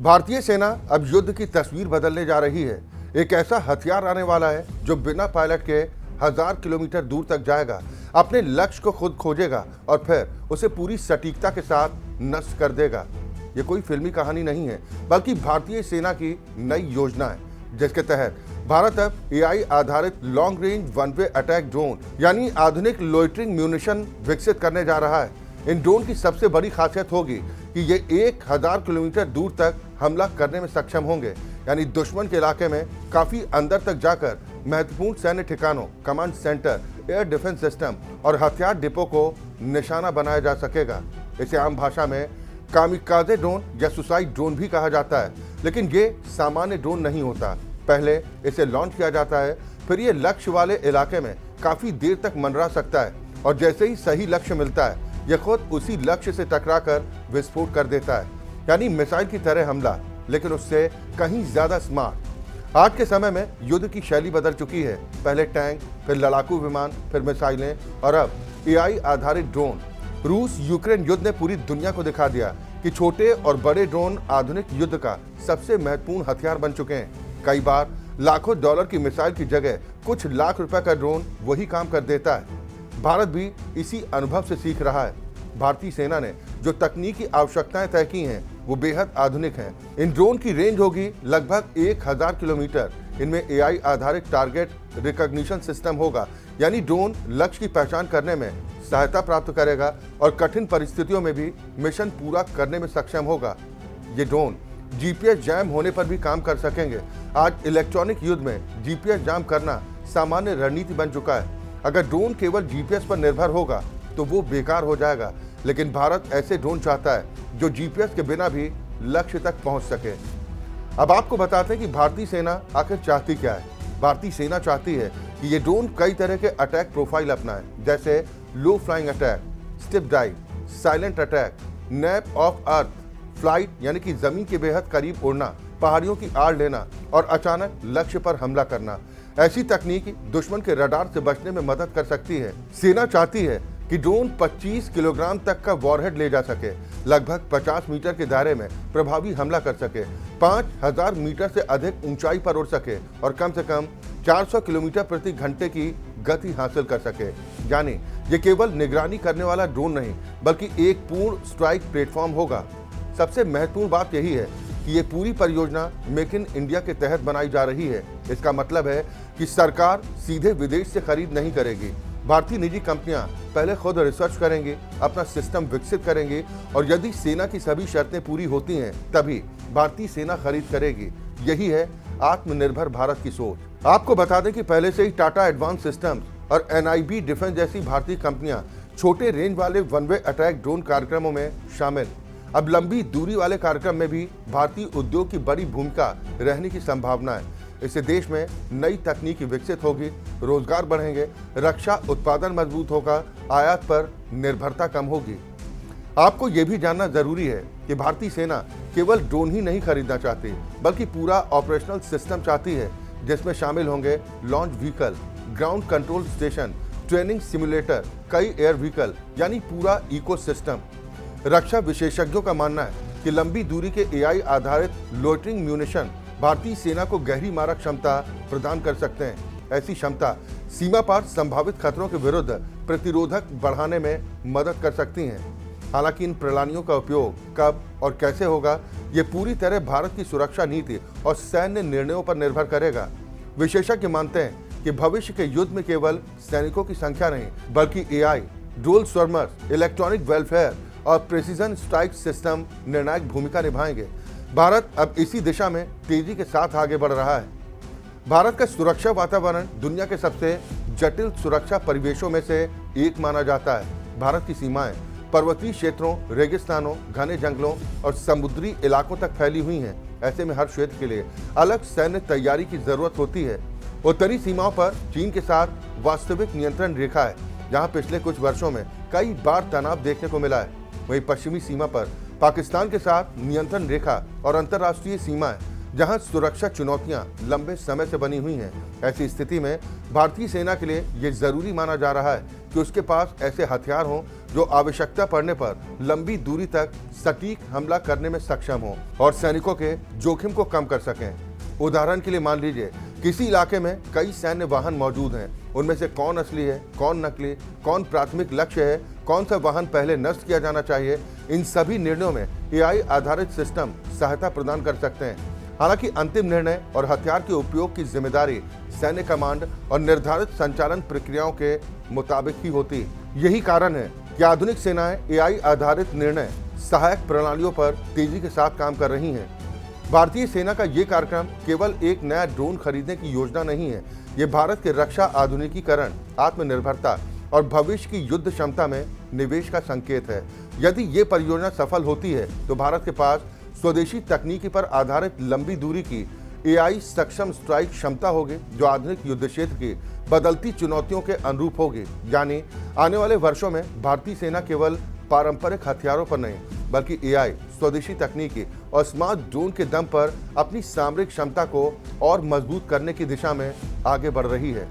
भारतीय सेना अब युद्ध की तस्वीर बदलने जा रही है। एक ऐसा हथियार आने वाला है जो बिना पायलट के 1000 किलोमीटर दूर तक जाएगा, अपने लक्ष्य को खुद खोजेगा और फिर उसे पूरी सटीकता के साथ नष्ट कर देगा। ये कोई फिल्मी कहानी नहीं है, बल्कि भारतीय सेना की नई योजना है, जिसके तहत भारत अब एआई आधारित long range one way attack drone यानी आधुनिक लोइटरिंग म्यूनिशन विकसित करने जा रहा है। इन ड्रोन की सबसे बड़ी खासियत होगी कि ये 1000 किलोमीटर दूर तक हमला करने में सक्षम होंगे, यानी दुश्मन के इलाके में काफी अंदर तक जाकर महत्वपूर्ण सैन्य ठिकानों, command centre, air defence system और हथियार डिपो को निशाना बनाया जा सकेगा। इसे आम भाषा में कामिकाज़े ड्रोन या सुसाइड ड्रोन भी कहा जाता है, लेकिन ये सामान्य ड्रोन नहीं होता। पहले इसे लॉन्च किया जाता है, फिर ये लक्ष्य वाले इलाके में काफी देर तक मंडरा सकता है और जैसे ही सही लक्ष्य मिलता है, यह खुद उसी लक्ष्य से टकराकर विस्फोट कर देता है, यानी मिसाइल की तरह हमला, लेकिन उससे कहीं ज्यादा स्मार्ट। आज के समय में युद्ध की शैली बदल चुकी है। पहले टैंक, फिर लड़ाकू विमान, फिर मिसाइलें और अब एआई आधारित ड्रोन। रूस यूक्रेन युद्ध ने पूरी दुनिया को दिखा दिया कि छोटे और बड़े ड्रोन आधुनिक युद्ध का सबसे महत्वपूर्ण हथियार बन चुके हैं। कई बार लाखों डॉलर की मिसाइल की जगह कुछ लाख रुपए का ड्रोन वही काम कर देता है। भारत भी इसी अनुभव से सीख रहा है। भारतीय सेना ने जो तकनीकी आवश्यकताएं तय की हैं, वो बेहद आधुनिक हैं। इन ड्रोन की रेंज होगी लगभग 1000 किलोमीटर। इनमें एआई आधारित टारगेट रिकॉग्निशन सिस्टम होगा, यानी ड्रोन लक्ष्य की पहचान करने में सहायता प्राप्त करेगा और कठिन परिस्थितियों में भी मिशन पूरा करने में सक्षम होगा। ये ड्रोन जीपीएस जैम होने पर भी काम कर सकेंगे। आज इलेक्ट्रॉनिक युद्ध में जीपीएस जैम करना सामान्य रणनीति बन चुका है। अगर ड्रोन केवल जीपीएस पर निर्भर होगा तो वो बेकार हो जाएगा, लेकिन भारत ऐसे ड्रोन चाहता है जो जीपीएस के बिना भी लक्ष्य तक पहुंच सके। अब आपको बताते हैं कि भारतीय सेना आखिर चाहती क्या है। भारतीय सेना चाहती है कि ये ड्रोन कई तरह के अटैक प्रोफाइल अपनाए, जैसे low flying attack, steep dive, silent attack, nap of earth flight यानी कि जमीन के बेहद करीब उड़ना, पहाड़ियों की आड़ लेना और अचानक लक्ष्य पर हमला करना। ऐसी तकनीक दुश्मन के रडार से बचने में मदद कर सकती है। सेना चाहती है कि ड्रोन 25 किलोग्राम तक का वॉरहेड ले जा सके, लगभग 50 मीटर के दायरे में प्रभावी हमला कर सके, 5000 मीटर से अधिक ऊंचाई पर उड़ सके और कम से कम 400 किलोमीटर प्रति घंटे की गति हासिल कर सके। यानी ये केवल निगरानी करने वाला ड्रोन नहीं, बल्कि एक पूर्ण स्ट्राइक प्लेटफॉर्म होगा। सबसे महत्वपूर्ण बात यही है कि ये पूरी परियोजना मेक इन इंडिया के तहत बनाई जा रही है। इसका मतलब है कि सरकार सीधे विदेश से खरीद नहीं करेगी। भारतीय निजी कंपनियां पहले खुद रिसर्च करेंगी, अपना सिस्टम विकसित करेंगी और यदि सेना की सभी शर्तें पूरी होती हैं, तभी भारतीय सेना खरीद करेगी। यही है आत्मनिर्भर भारत की सोच। आपको बता दें कि पहले से ही टाटा एडवांस सिस्टम्स और एनआईबी डिफेंस जैसी भारतीय कंपनियां छोटे रेंज वाले वन वे अटैक ड्रोन कार्यक्रमों में शामिल। अब लंबी दूरी वाले कार्यक्रम में भी भारतीय उद्योग की बड़ी भूमिका रहने की संभावना है। इससे देश में नई तकनीकी विकसित होगी, रोजगार बढ़ेंगे, रक्षा उत्पादन मजबूत होगा, आयात पर निर्भरता कम होगी। आपको ये भी जानना जरूरी है कि भारतीय सेना केवल ड्रोन ही नहीं खरीदना चाहती, बल्कि पूरा ऑपरेशनल सिस्टम चाहती है, जिसमें शामिल होंगे launch vehicle, ground control station, training simulator, कई एयर व्हीकल, यानी पूरा इकोसिस्टम। रक्षा विशेषज्ञों का मानना है कि लंबी दूरी के एआई आधारित लोइटरिंग म्यूनिशन भारतीय सेना को गहरी मारक क्षमता प्रदान कर सकते हैं। ऐसी क्षमता सीमा पार संभावित खतरों के विरुद्ध प्रतिरोधक बढ़ाने में मदद कर सकती हैं। हालांकि इन प्रणालियों का उपयोग कब और कैसे होगा, ये पूरी तरह भारत की सुरक्षा नीति और सैन्य निर्णयों पर निर्भर करेगा। विशेषज्ञ मानते हैं कि भविष्य के युद्ध में केवल सैनिकों की संख्या नहीं, बल्कि एआई, ड्यूल स्वॉर्मर्स, इलेक्ट्रॉनिक वेलफेयर और प्रिसीजन स्ट्राइक सिस्टम निर्णायक भूमिका निभाएंगे। भारत अब इसी दिशा में तेजी के साथ आगे बढ़ रहा है। भारत का सुरक्षा वातावरण दुनिया के सबसे जटिल सुरक्षा परिवेशों में से एक माना जाता है। भारत की सीमाएं पर्वतीय क्षेत्रों, रेगिस्तानों, घने जंगलों और समुद्री इलाकों तक फैली हुई हैं। ऐसे में हर क्षेत्र के लिए अलग सैन्य तैयारी की जरूरत होती है। उत्तरी सीमाओं पर चीन के साथ वास्तविक नियंत्रण रेखा है, जहां पिछले कुछ वर्षों में कई बार तनाव देखने को मिला है। वहीं पश्चिमी सीमा पर पाकिस्तान के साथ नियंत्रण रेखा और अंतर्राष्ट्रीय सीमाएं, जहां सुरक्षा चुनौतियां लंबे समय से बनी हुई हैं। ऐसी स्थिति में भारतीय सेना के लिए ये जरूरी माना जा रहा है कि उसके पास ऐसे हथियार हों जो आवश्यकता पड़ने पर लंबी दूरी तक सटीक हमला करने में सक्षम हो और सैनिकों के जोखिम को कम कर सकें। उदाहरण के लिए मान लीजिए किसी इलाके में कई सैन्य वाहन मौजूद हैं, उनमें से कौन असली है, कौन नकली, कौन प्राथमिक लक्ष्य है, कौन सा वाहन पहले नष्ट किया जाना चाहिए, इन सभी निर्णयों में एआई आधारित सिस्टम सहायता प्रदान कर सकते हैं। हालांकि अंतिम निर्णय और हथियार के उपयोग की जिम्मेदारी सैन्य कमांड और निर्धारित संचालन प्रक्रियाओं के मुताबिक ही होती। यही कारण है कि आधुनिक सेनाएं एआई आधारित निर्णय सहायक प्रणालियों पर तेजी के साथ काम कर रही हैं। भारतीय सेना का ये कार्यक्रम केवल एक नया ड्रोन खरीदने की योजना नहीं है, ये भारत के रक्षा आधुनिकीकरण, आत्मनिर्भरता और भविष्य की युद्ध क्षमता में निवेश का संकेत है। यदि ये परियोजना सफल होती है तो भारत के पास स्वदेशी तकनीकी पर आधारित लंबी दूरी की एआई सक्षम स्ट्राइक क्षमता होगी, जो आधुनिक युद्ध क्षेत्र की बदलती चुनौतियों के अनुरूप होगी। यानी आने वाले वर्षों में भारतीय सेना केवल पारंपरिक हथियारों पर नहीं बल्कि एआई, स्वदेशी तकनीकी और स्मार्ट ड्रोन के दम पर अपनी सामरिक क्षमता को और मजबूत करने की दिशा में आगे बढ़ रही है।